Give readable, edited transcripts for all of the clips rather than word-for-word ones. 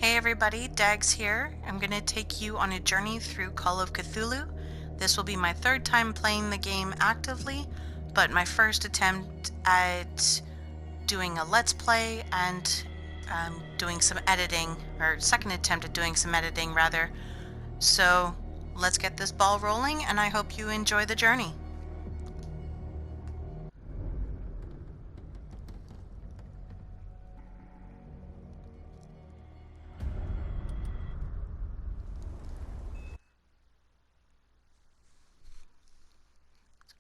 Hey everybody, Daggz here. I'm going to take you on a journey through Call of Cthulhu. This will be my third time playing the game actively, but my first attempt at doing a Let's Play and doing some editing, or second attempt at doing some editing rather. So let's get this ball rolling and I hope you enjoy the journey.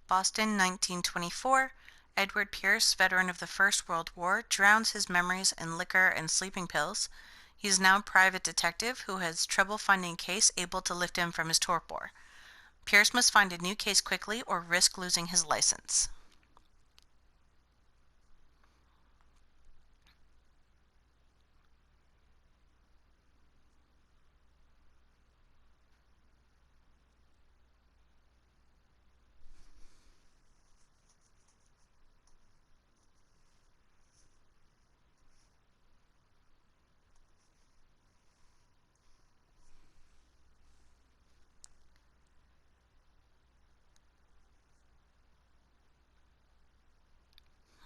Boston, 1924. Edward Pierce, veteran of the First World War, drowns his memories in liquor and sleeping pills. He is now a private detective who has trouble finding a case able to lift him from his torpor. Pierce must find a new case quickly or risk losing his license.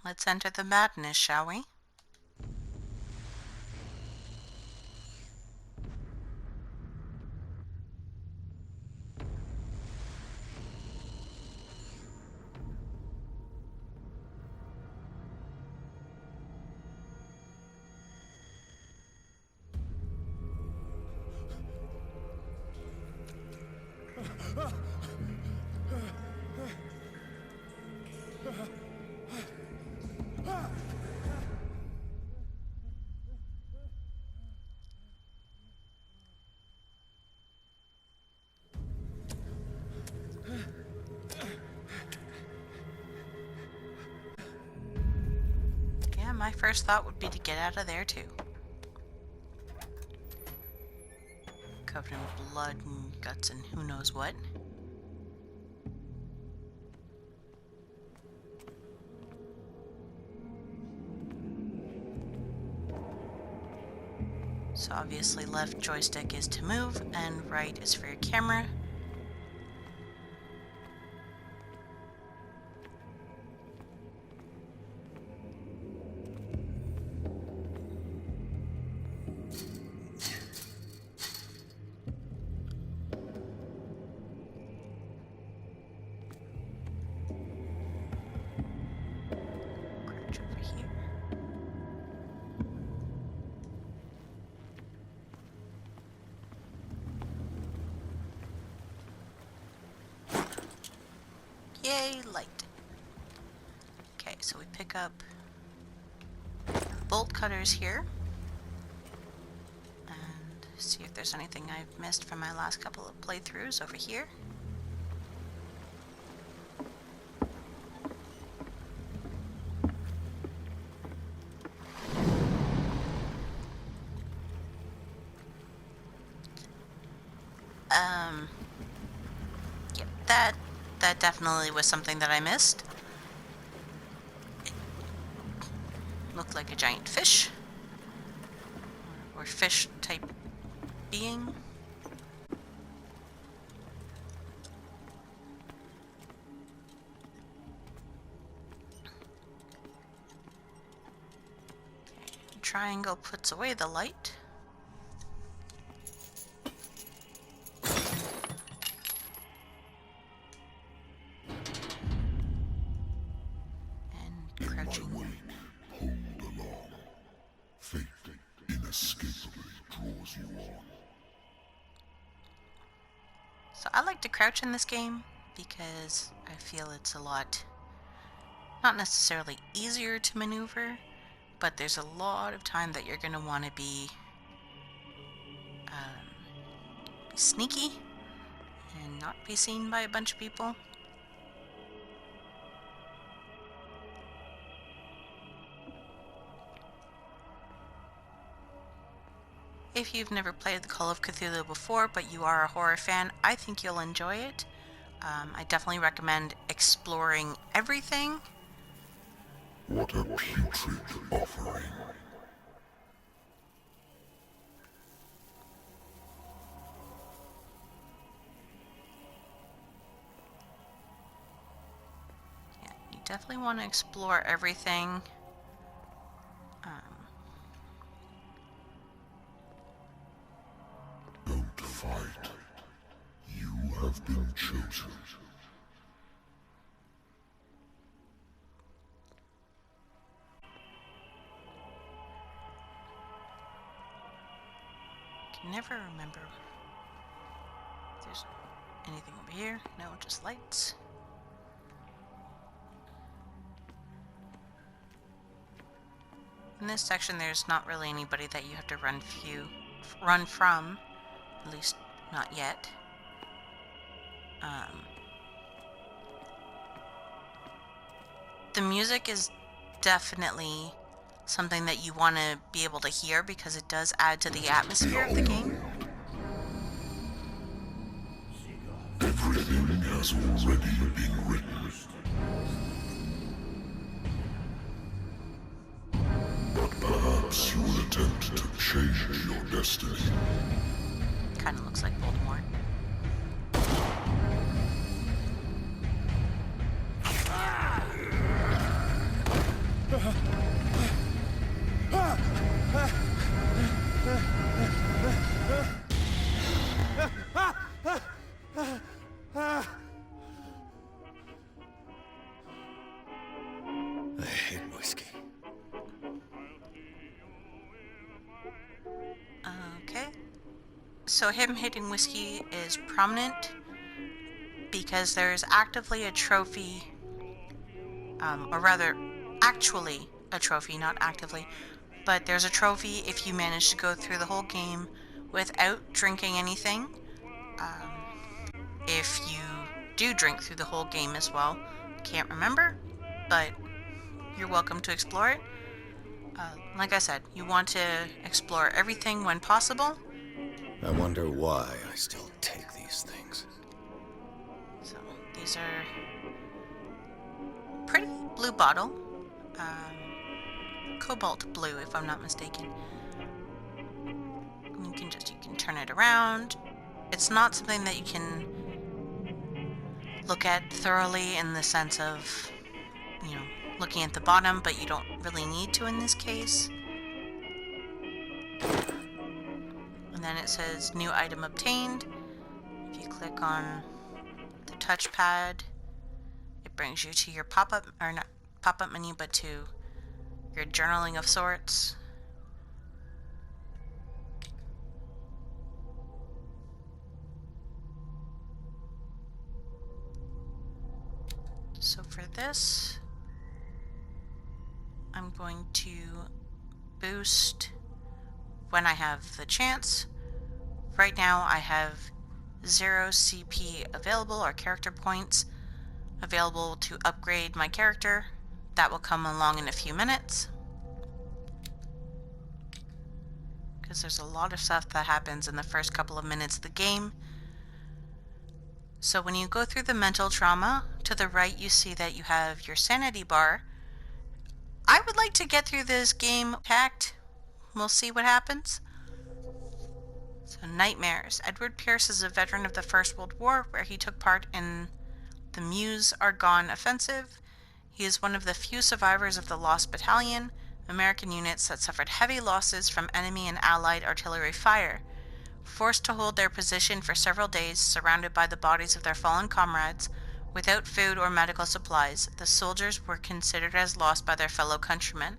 Let's enter the madness, shall we? Yeah, my first thought would be to get out of there too. Covered in blood and guts and who knows what. So obviously left joystick is to move and right is for your camera. Crouch over here. Yay, light. Okay, so we pick up bolt cutters here. And see if there's anything I've missed from my last couple of playthroughs over here. Yeah, that definitely was something that I missed. It looked like a giant fish. Or fish type being. Okay, triangle puts away the light. And crouching. Hold along. Fate inescapably draws you on. So I like to crouch in this game because I feel it's a lot, not necessarily easier to maneuver, but there's a lot of time that you're going to want to be sneaky and not be seen by a bunch of people. If you've never played the Call of Cthulhu before, but you are a horror fan, I think you'll enjoy it. I definitely recommend exploring everything. What a putrid offering. definitely want to explore everything. Don't fight. You have been chosen. Can never remember if there's anything over here. No, just lights. In this section, there's not really anybody that you have to run from, at least not yet. The music is definitely something that you want to be able to hear because it does add to the atmosphere of the game. Everything has already been written. But perhaps you will attempt to change your destiny. Kind of looks like Voldemort. I hate whiskey. Okay. So him hitting whiskey is prominent because there's actively a trophy, or rather, actually a trophy, not actively, but there's a trophy if you manage to go through the whole game without drinking anything. If you do drink through the whole game as well, can't remember, but you're welcome to explore it. Like I said, you want to explore everything when possible. I wonder why I still take these things. So these are pretty blue bottle, cobalt blue if I'm not mistaken. You can turn it around. It's not something that you can look at thoroughly in the sense of, looking at the bottom, but you don't really need to in this case. And then it says new item obtained. If you click on the touchpad, it brings you to your pop-up, or not pop-up menu, but to your journaling of sorts. So for this, I'm going to boost when I have the chance. Right now I have 0 CP available, or character points available to upgrade my character. That will come along in a few minutes, because there's a lot of stuff that happens in the first couple of minutes of the game. So when you go through the mental trauma, to the right you see that you have your sanity bar. I would like to get through this game hacked. We'll see what happens. So nightmares. Edward Pierce is a veteran of the First World War, where he took part in the Meuse Argonne offensive. He is one of the few survivors of the Lost Battalion, American units that suffered heavy losses from enemy and Allied artillery fire. Forced to hold their position for several days, surrounded by the bodies of their fallen comrades, without food or medical supplies, the soldiers were considered as lost by their fellow countrymen.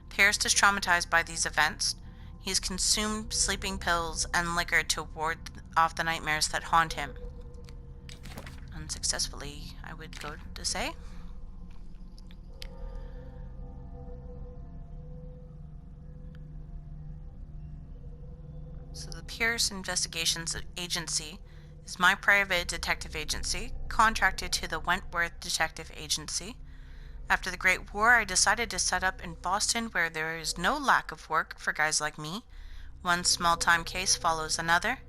Pierce is traumatized by these events. He has consumed sleeping pills and liquor to ward off the nightmares that haunt him. Unsuccessfully, I would go to say. So the Pierce Investigations Agency is my private detective agency, contracted to the Wentworth Detective Agency. After the Great War, I decided to set up in Boston, where there is no lack of work for guys like me. One small-time case follows another.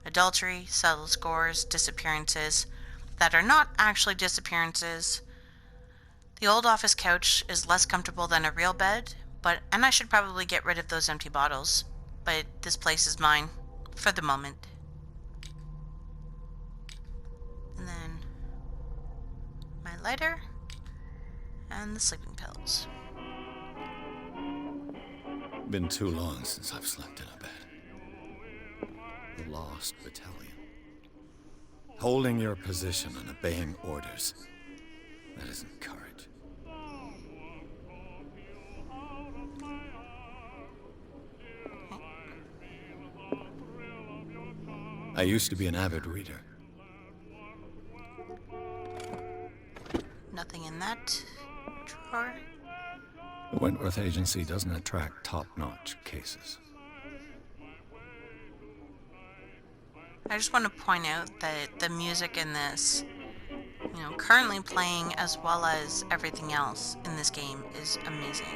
Adultery, settled scores, disappearances that are not actually disappearances. The old office couch is less comfortable than a real bed, and I should probably get rid of those empty bottles. But this place is mine, for the moment. And then my lighter, And the sleeping pills. Been too long since I've slept in a bed. The Lost Battalion. Holding your position and obeying orders. That isn't courage. I used to be an avid reader. Nothing in that drawer. The Wentworth Agency doesn't attract top-notch cases. I just want to point out that the music in this, currently playing as well as everything else in this game is amazing.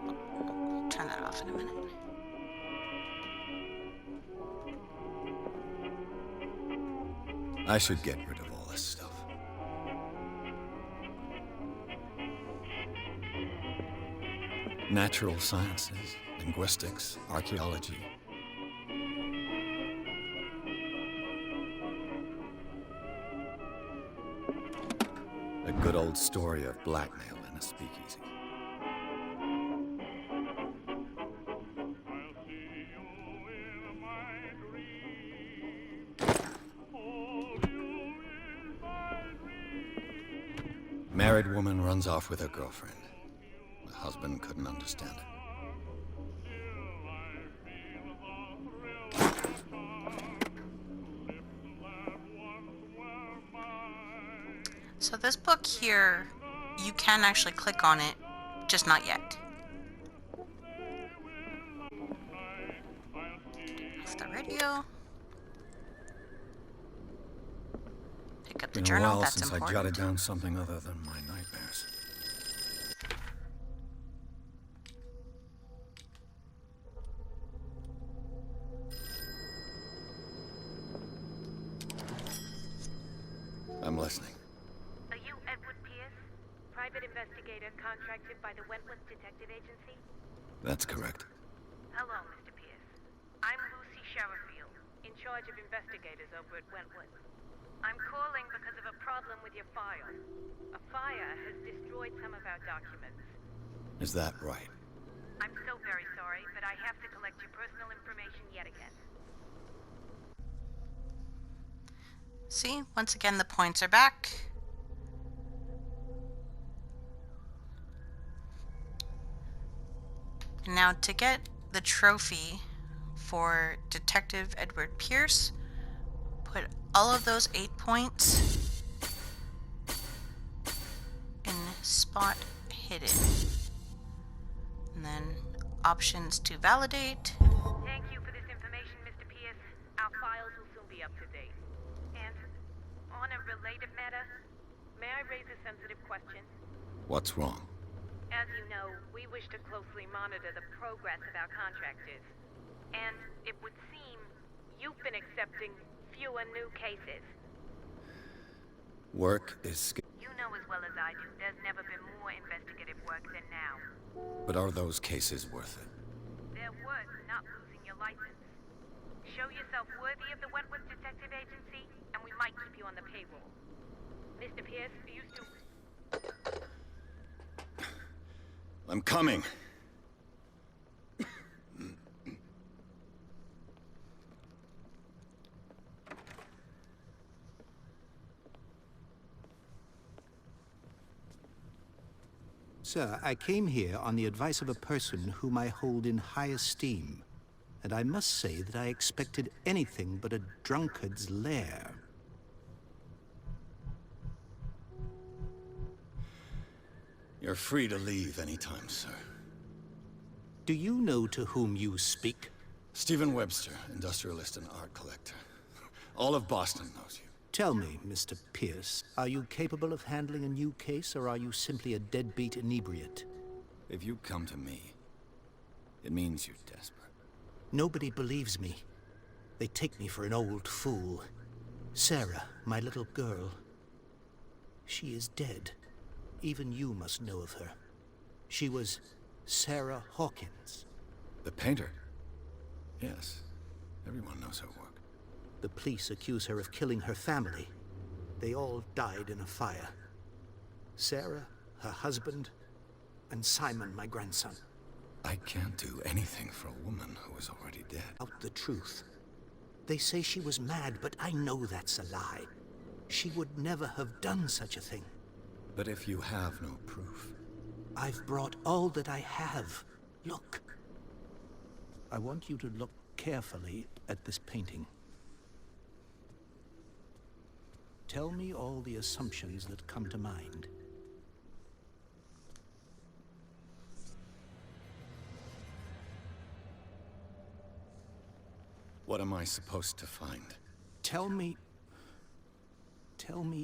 I'll turn that off in a minute. I should get rid of all this stuff. Natural sciences, linguistics, archaeology. A good old story of blackmail in a speakeasy. Married woman runs off with her girlfriend. The husband couldn't understand it. So this book here, you can actually click on it, just not yet. Off the radio. Pick up the Been a journal, while that's since important. I jotted down something other than my nightmares. I'm listening. Are you Edward Pierce, private investigator contracted by the Wentworth Detective Agency? That's correct. Hello, Mr. Pierce. I'm Lucy Sherrifield, in charge of investigators over at Wentworth. I'm calling because of a problem with your file. A fire has destroyed some of our documents. Is that right? I'm so very sorry, but I have to collect your personal information yet again. See, once again, the points are back. And now to get the trophy for Detective Edward Pierce, put all of those 8 points in spot hidden. And then options to validate. Thank you for this information, Mr. Pierce. Our files will soon be up to date. And on a related matter, may I raise a sensitive question? What's wrong? As you know, we wish to closely monitor the progress of our contractors. And it would seem you've been accepting fewer new cases. Work is You know as well as I do, there's never been more investigative work than now. But are those cases worth it? They're worth not losing your license. Show yourself worthy of the Wentworth Detective Agency, and we might keep you on the payroll. Mr. Pierce, are you still... I'm coming. Sir, I came here on the advice of a person whom I hold in high esteem, and I must say that I expected anything but a drunkard's lair. You're free to leave anytime, sir. Do you know to whom you speak? Stephen Webster, industrialist and art collector. All of Boston knows you. Tell me, Mr. Pierce, are you capable of handling a new case, or are you simply a deadbeat inebriate? If you come to me, it means you're desperate. Nobody believes me. They take me for an old fool. Sarah, my little girl, she is dead. Even you must know of her. She was Sarah Hawkins. The painter? Yes. Everyone knows her work. The police accuse her of killing her family. They all died in a fire. Sarah, her husband, and Simon, my grandson. I can't do anything for a woman who is already dead. Out the truth. They say she was mad, but I know that's a lie. She would never have done such a thing. But if you have no proof... I've brought all that I have. Look. I want you to look carefully at this painting. Tell me all the assumptions that come to mind. What am I supposed to find? Tell me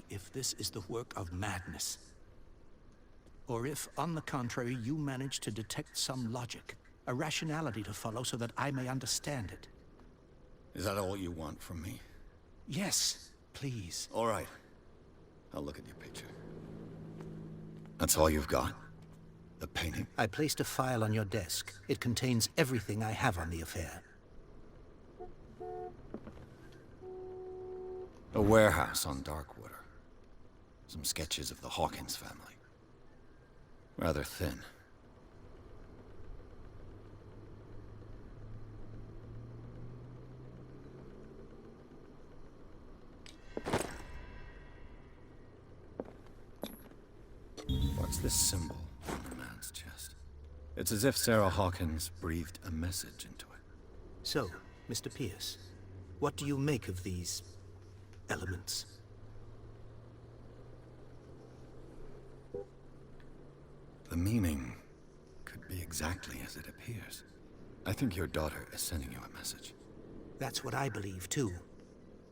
if this is the work of madness. Or if, on the contrary, you manage to detect some logic, a rationality to follow so that I may understand it. Is that all you want from me? Yes, please. All right. I'll look at your picture. That's all you've got? The painting? I placed a file on your desk. It contains everything I have on the affair. A warehouse on Darkwater. Some sketches of the Hawkins family. Rather thin. What's this symbol on the man's chest? It's as if Sarah Hawkins breathed a message into it. So, Mr. Pierce, what do you make of these elements? The meaning could be exactly as it appears. I think your daughter is sending you a message. That's what I believe, too.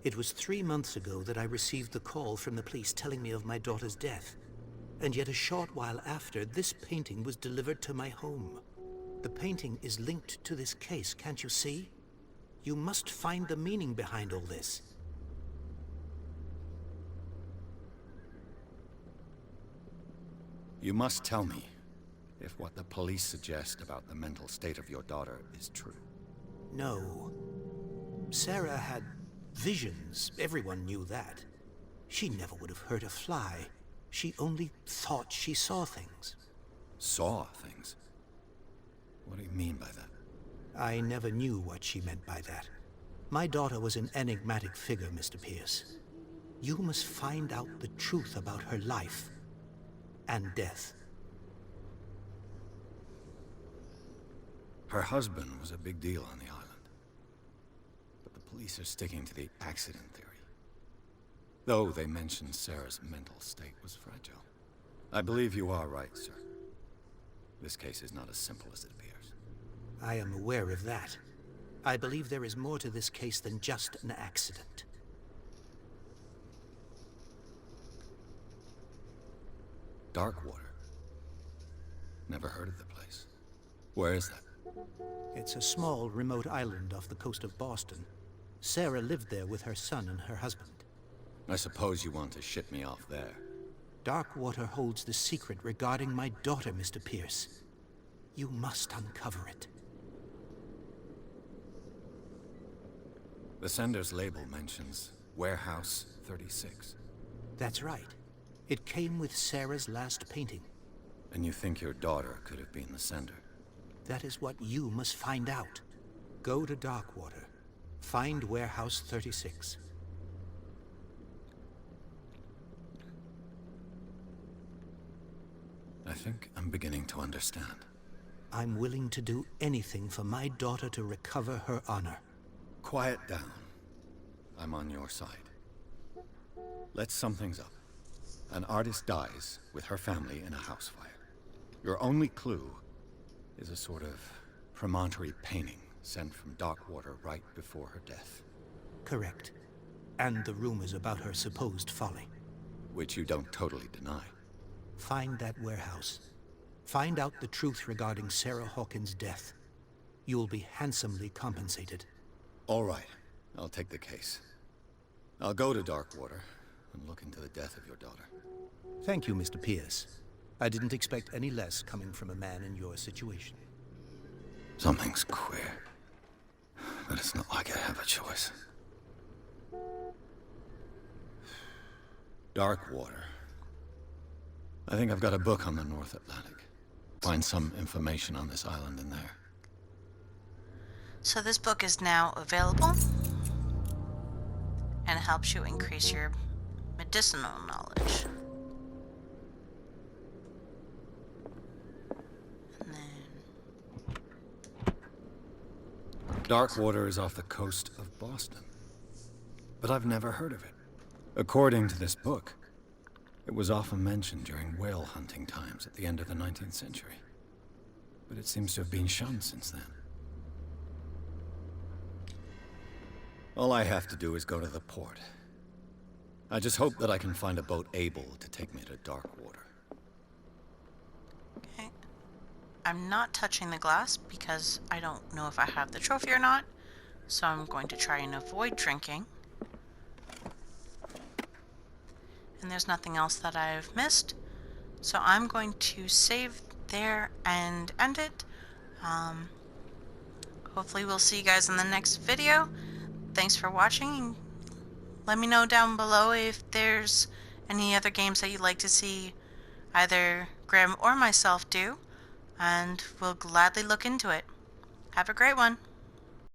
It was 3 months ago that I received the call from the police telling me of my daughter's death. And yet a short while after, this painting was delivered to my home. The painting is linked to this case, can't you see? You must find the meaning behind all this. You must tell me if what the police suggest about the mental state of your daughter is true. No. Sarah had visions. Everyone knew that. She never would have hurt a fly. She only thought she saw things. Saw things? What do you mean by that? I never knew what she meant by that. My daughter was an enigmatic figure, Mr. Pierce. You must find out the truth about her life and death. Her husband was a big deal on the island. But the police are sticking to the accident theory. Though they mentioned Sarah's mental state was fragile. I believe you are right, sir. This case is not as simple as it appears. I am aware of that. I believe there is more to this case than just an accident. Darkwater. Never heard of the place. Where is that? It's a small, remote island off the coast of Boston. Sarah lived there with her son and her husband. I suppose you want to ship me off there. Darkwater holds the secret regarding my daughter, Mr. Pierce. You must uncover it. The sender's label mentions Warehouse 36. That's right. It came with Sarah's last painting. And you think your daughter could have been the sender? That is what you must find out. Go to Darkwater. Find Warehouse 36. I think I'm beginning to understand. I'm willing to do anything for my daughter to recover her honor. Quiet down. I'm on your side. Let's sum things up. An artist dies with her family in a house fire. Your only clue is a sort of promontory painting sent from Darkwater right before her death. Correct. And the rumors about her supposed folly. Which you don't totally deny. Find that warehouse. Find out the truth regarding Sarah Hawkins' death. You'll be handsomely compensated. All right. I'll take the case. I'll go to Darkwater and look into the death of your daughter. Thank you, Mr. Pierce. I didn't expect any less coming from a man in your situation. Something's queer. But it's not like I have a choice. Darkwater. I think I've got a book on the North Atlantic. Find some information on this island in there. So this book is now available and helps you increase your medicinal knowledge. And then Darkwater is off the coast of Boston. But I've never heard of it. According to this book, it was often mentioned during whale hunting times at the end of the 19th century. But it seems to have been shunned since then. All I have to do is go to the port. I just hope that I can find a boat able to take me to Darkwater. okay. I'm not touching the glass because I don't know if I have the trophy or not. So I'm going to try and avoid drinking. And there's nothing else that I've missed. So I'm going to save there and end it. Hopefully we'll see you guys in the next video. Thanks for watching. Let me know down below if there's any other games that you'd like to see either Grim or myself do, and we'll gladly look into it. Have a great one.